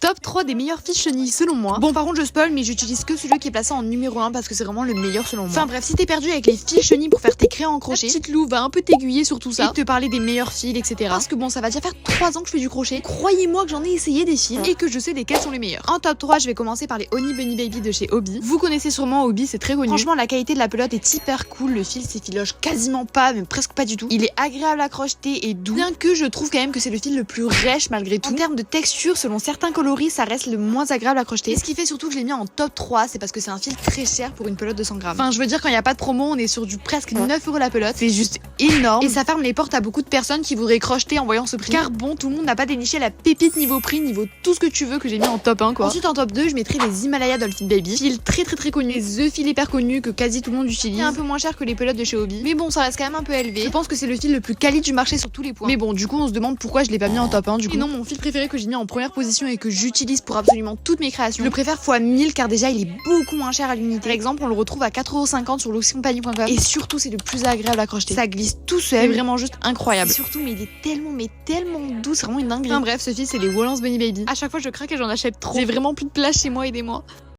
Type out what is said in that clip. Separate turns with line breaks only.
Top 3 des meilleurs fils chenilles selon moi. Bon, par contre, je spoil, mais j'utilise que celui qui est placé en numéro 1 parce que c'est vraiment le meilleur selon moi. Enfin bref, si t'es perdu avec les fils chenilles pour faire tes crayons en crochet, la petite Lou va un peu t'aiguiller sur tout ça et te parler des meilleurs fils, etc. Parce que bon, ça va déjà faire 3 ans que je fais du crochet. Croyez-moi que j'en ai essayé des fils et que je sais lesquels sont les meilleurs. En top 3, je vais commencer par les Honey Bunny Baby de chez Hobby. Vous connaissez sûrement Hobby, c'est très connu. Franchement, la qualité de la pelote est hyper cool. Le fil s'effiloche quasiment pas, mais presque pas du tout. Il est agréable à crocheter et doux. Bien que je trouve quand même que c'est le fil le plus rêche malgré tout. En termes de texture, selon certains coloris, ça reste le moins agréable à crocheter. Et ce qui fait surtout que je l'ai mis en top 3, c'est parce que c'est un fil très cher pour une pelote de 100 grammes. Enfin, je veux dire, quand il n'y a pas de promo, on est sur du presque 9 € la pelote. C'est juste énorme. Et ça ferme les portes à beaucoup de personnes qui voudraient crocheter en voyant ce prix. Car bon, tout le monde n'a pas déniché la pépite niveau prix, niveau tout ce que tu veux que j'ai mis en top 1 quoi. Ensuite, en top 2, je mettrai les Himalaya Dolphin Baby. Fil très connu. The fil hyper connu que quasi tout le monde utilise. C'est un peu moins cher que les pelotes de chez Hobby. Mais bon, ça reste quand même un peu élevé. Je pense que c'est le fil le plus quali du marché sur tous les points. Mais bon, du coup, on se demande pourquoi je l'ai pas mis en top 1 du coup. Et non, mon fil préféré que j'ai mis en première position et que j'utilise pour absolument toutes mes créations, je le préfère x 1000 car déjà il est beaucoup moins cher à l'unité. Par exemple, on le retrouve à 4,50 € sur loxycompagnie.com et surtout c'est le plus agréable à crocheter. Ça glisse tout seul, c'est vraiment juste incroyable. Et surtout, mais il est tellement doux, c'est vraiment une dinguerie. Enfin bref, ce fil c'est les Wallens Bunny Baby. À chaque fois je craque et j'en achète trop. J'ai vraiment plus de place chez moi, aidez-moi.